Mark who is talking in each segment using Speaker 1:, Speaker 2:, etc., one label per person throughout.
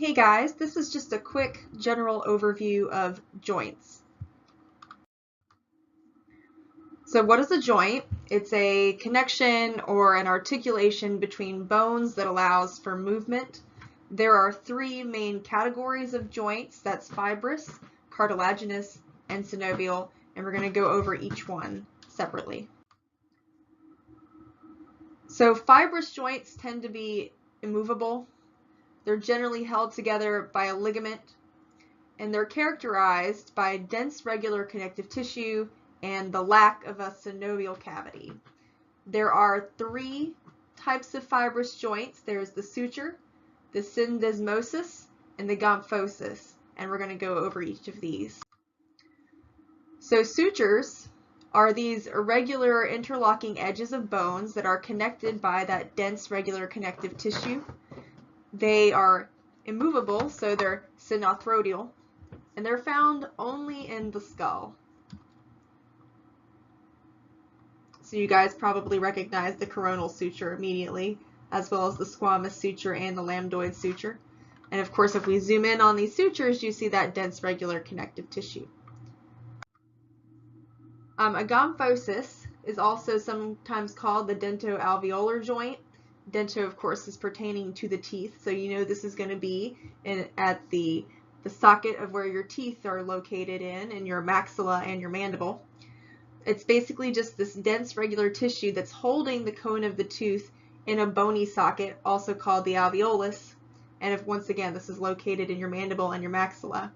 Speaker 1: Hey guys, this is just a quick general overview of joints. So what is a joint? It's a connection or an articulation between bones that allows for movement. There are three main categories of joints. That's fibrous, cartilaginous, and synovial, and we're going to go over each one separately. So fibrous joints tend to be immovable. They're generally held together by a ligament, and they're characterized by dense regular connective tissue and the lack of a synovial cavity. There are three types of fibrous joints. There's the suture, the syndesmosis, and the gomphosis, and we're going to go over each of these. So sutures are these irregular interlocking edges of bones that are connected by that dense regular connective tissue. They are immovable, so they're synarthrodial, and they're found only in the skull. So you guys probably recognize the coronal suture immediately, as well as the squamous suture and the lambdoid suture. And of course, if we zoom in on these sutures, you see that dense regular connective tissue. A gomphosis is also sometimes called the dentoalveolar joint. Dento, of course, is pertaining to the teeth, so you know this is going to be at the socket of where your teeth are located in your maxilla and your mandible. It's basically just this dense regular tissue that's holding the cone of the tooth in a bony socket, also called the alveolus, and once again, this is located in your mandible and your maxilla.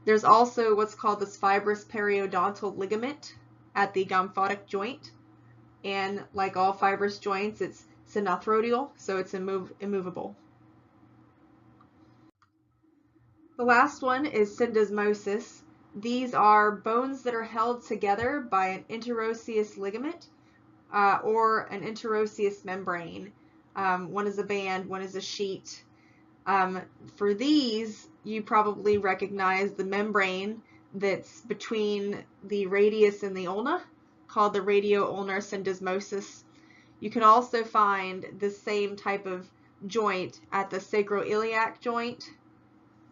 Speaker 1: There's also what's called this fibrous periodontal ligament at the gomphotic joint, and like all fibrous joints, it's synarthrodial, so it's immovable. The last one is syndesmosis. These are bones that are held together by an interosseous ligament or an interosseous membrane. One is a band, one is a sheet. For these, you probably recognize the membrane that's between the radius and the ulna, called the radio-ulnar syndesmosis. You can also find the same type of joint at the sacroiliac joint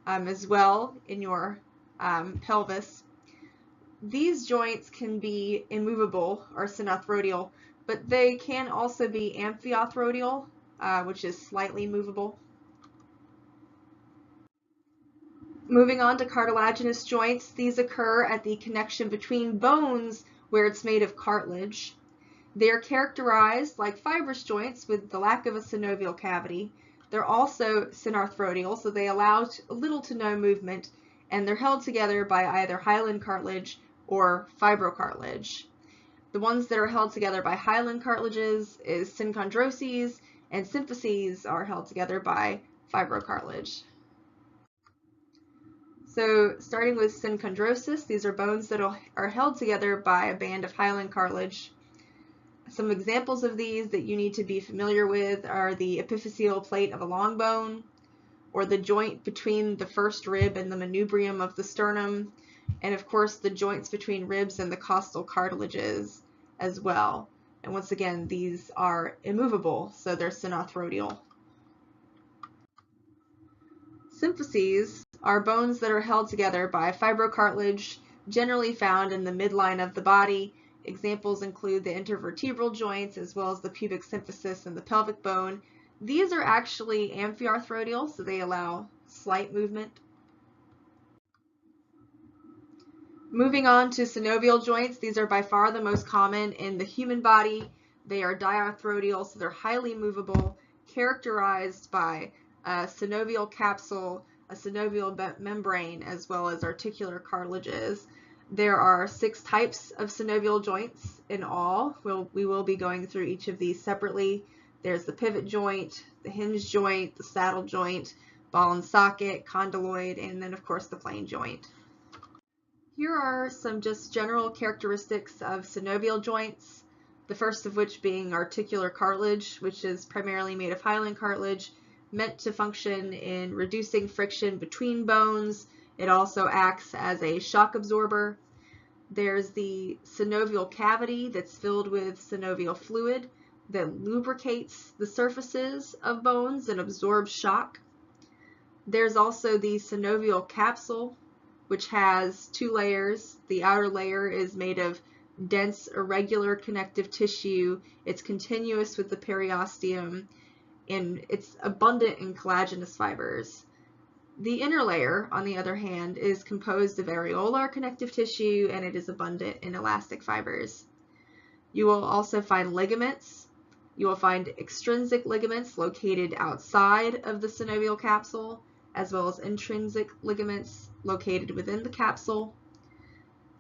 Speaker 1: as well in your pelvis. These joints can be immovable or synarthrodial, but they can also be amphioarthrodial, which is slightly movable. Moving on to cartilaginous joints, these occur at the connection between bones where it's made of cartilage. They are characterized like fibrous joints with the lack of a synovial cavity. They're also synarthrodial, so they allow little to no movement, and they're held together by either hyaline cartilage or fibrocartilage. The ones that are held together by hyaline cartilages is synchondroses, and symphyses are held together by fibrocartilage. So starting with synchondrosis, these are bones that are held together by a band of hyaline cartilage. Some examples of these that you need to be familiar with are the epiphyseal plate of a long bone, or the joint between the first rib and the manubrium of the sternum, and of course the joints between ribs and the costal cartilages as well. And once again, these are immovable, so they're synarthrodial. Symphyses are bones that are held together by fibrocartilage, generally found in the midline of the body. Examples include the intervertebral joints as well as the pubic symphysis and the pelvic bone. These are actually amphioarthrodial, so they allow slight movement. Moving on to synovial joints, these are by far the most common in the human body. They are diarthrodial, so they're highly movable, characterized by a synovial capsule, a synovial membrane, as well as articular cartilages. There are 6 types of synovial joints in all. We will be going through each of these separately. There's the pivot joint, the hinge joint, the saddle joint, ball and socket, condyloid, and then of course the plane joint. Here are some just general characteristics of synovial joints, the first of which being articular cartilage, which is primarily made of hyaline cartilage, meant to function in reducing friction between bones. It also acts as a shock absorber. There's the synovial cavity that's filled with synovial fluid that lubricates the surfaces of bones and absorbs shock. There's also the synovial capsule, which has two layers. The outer layer is made of dense, irregular connective tissue. It's continuous with the periosteum, and it's abundant in collagenous fibers. The inner layer, on the other hand, is composed of areolar connective tissue, and it is abundant in elastic fibers. You will also find ligaments. You will find extrinsic ligaments located outside of the synovial capsule, as well as intrinsic ligaments located within the capsule.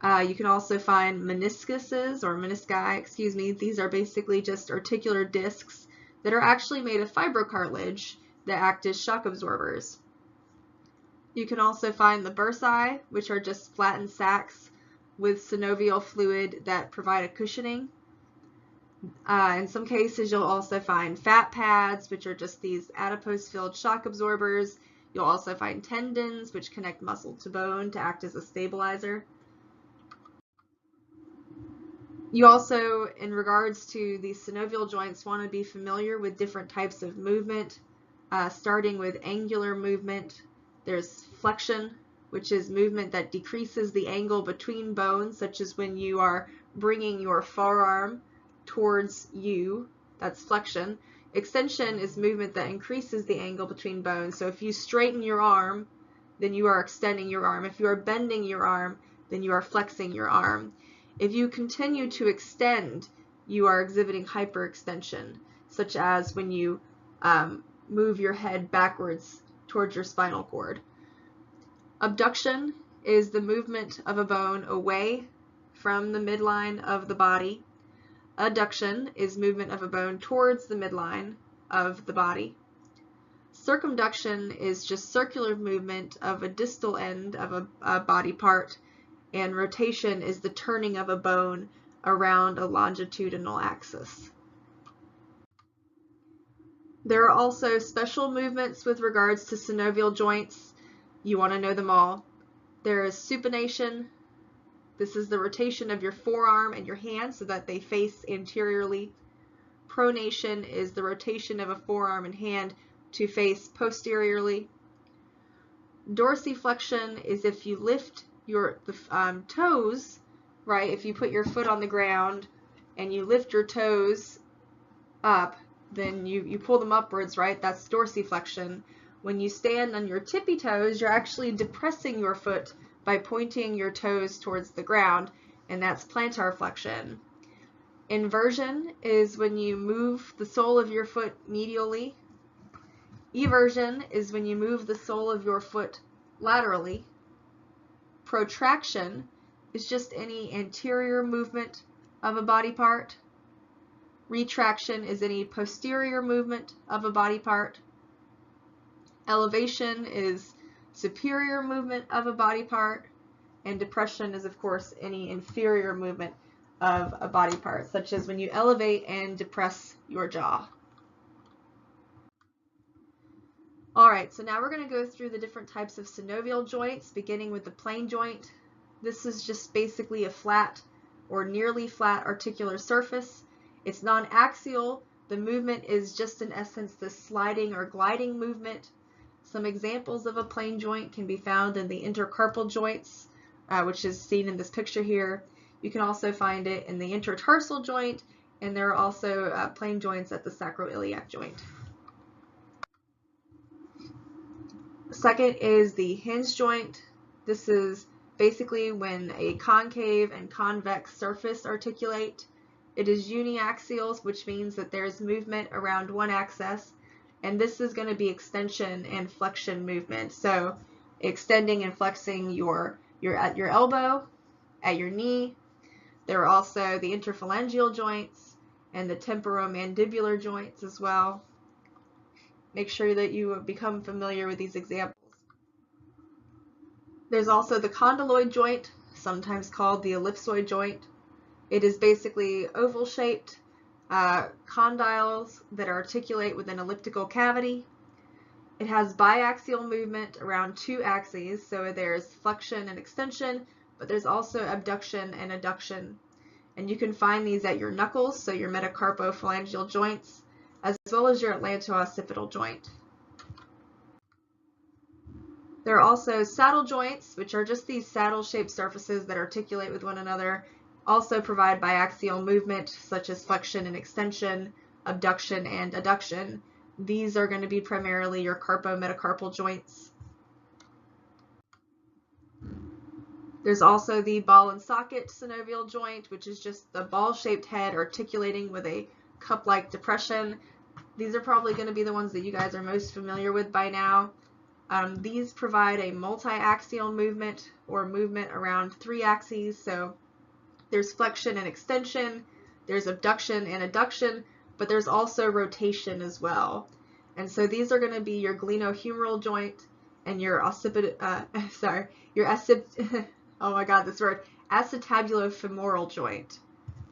Speaker 1: You can also find meniscuses, or menisci, These are basically just articular discs that are actually made of fibrocartilage that act as shock absorbers. You can also find the bursae, which are just flattened sacs with synovial fluid that provide a cushioning. In some cases, you'll also find fat pads, which are just these adipose-filled shock absorbers. You'll also find tendons, which connect muscle to bone to act as a stabilizer. You also, in regards to the synovial joints, want to be familiar with different types of movement, starting with angular movement. There's flexion, which is movement that decreases the angle between bones, such as when you are bringing your forearm towards you. That's flexion. Extension is movement that increases the angle between bones. So if you straighten your arm, then you are extending your arm. If you are bending your arm, then you are flexing your arm. If you continue to extend, you are exhibiting hyperextension, such as when you move your head backwards towards your spinal cord. Abduction is the movement of a bone away from the midline of the body. Adduction is movement of a bone towards the midline of the body. Circumduction is just circular movement of a distal end of a body part, and rotation is the turning of a bone around a longitudinal axis. There are also special movements with regards to synovial joints. You want to know them all. There is supination. This is the rotation of your forearm and your hand so that they face anteriorly. Pronation is the rotation of a forearm and hand to face posteriorly. Dorsiflexion is if you lift your toes, right? If you put your foot on the ground and you lift your toes up, then you pull them upwards, right? That's dorsiflexion. When you stand on your tippy toes, you're actually depressing your foot by pointing your toes towards the ground, and that's plantar flexion. Inversion is when you move the sole of your foot medially. Eversion is when you move the sole of your foot laterally. Protraction is just any anterior movement of a body part. Retraction is any posterior movement of a body part. Elevation is superior movement of a body part, and depression is, of course, any inferior movement of a body part, such as when you elevate and depress your jaw. All right, so now we're going to go through the different types of synovial joints, beginning with the plane joint. This is just basically a flat or nearly flat articular surface. It's non-axial. The movement is just, in essence, the sliding or gliding movement. Some examples of a plane joint can be found in the intercarpal joints, which is seen in this picture here. You can also find it in the intertarsal joint, and there are also plane joints at the sacroiliac joint. Second is the hinge joint. This is basically when a concave and convex surface articulate. It is uniaxial, which means that there's movement around one axis, and this is going to be extension and flexion movement. So extending and flexing at your elbow, at your knee. There are also the interphalangeal joints and the temporomandibular joints as well. Make sure that you become familiar with these examples. There's also the condyloid joint, sometimes called the ellipsoid joint. It is basically oval-shaped condyles that articulate with an elliptical cavity. It has biaxial movement around two axes, so there's flexion and extension, but there's also abduction and adduction. And you can find these at your knuckles, so your metacarpophalangeal joints, as well as your atlanto-occipital joint. There are also saddle joints, which are just these saddle-shaped surfaces that articulate with one another, also provide biaxial movement, such as flexion and extension, abduction and adduction. These are going to be primarily your carpometacarpal joints. There's also the ball and socket synovial joint, which is just the ball-shaped head articulating with a cup-like depression. These are probably going to be the ones that you guys are most familiar with by now. These provide a multi-axial movement or movement around 3 axes. So there's flexion and extension, there's abduction and adduction, but there's also rotation as well. And so these are going to be your glenohumeral joint and your acetabulofemoral joint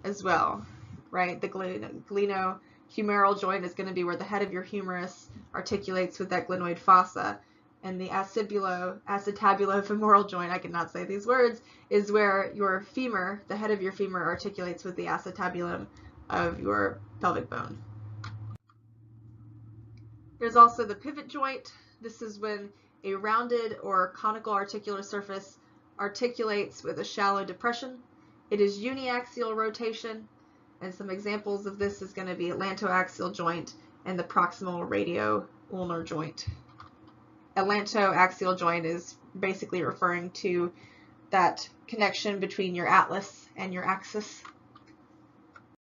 Speaker 1: as well, right? The glenohumeral joint is going to be where the head of your humerus articulates with that glenoid fossa. And the acetabulofemoral joint, I cannot say these words, is where your femur, the head of your femur, articulates with the acetabulum of your pelvic bone. There's also the pivot joint. This is when a rounded or conical articular surface articulates with a shallow depression. It is uniaxial rotation, and some examples of this is going to be atlantoaxial joint and the proximal radio-ulnar joint. Atlantoaxial joint is basically referring to that connection between your atlas and your axis.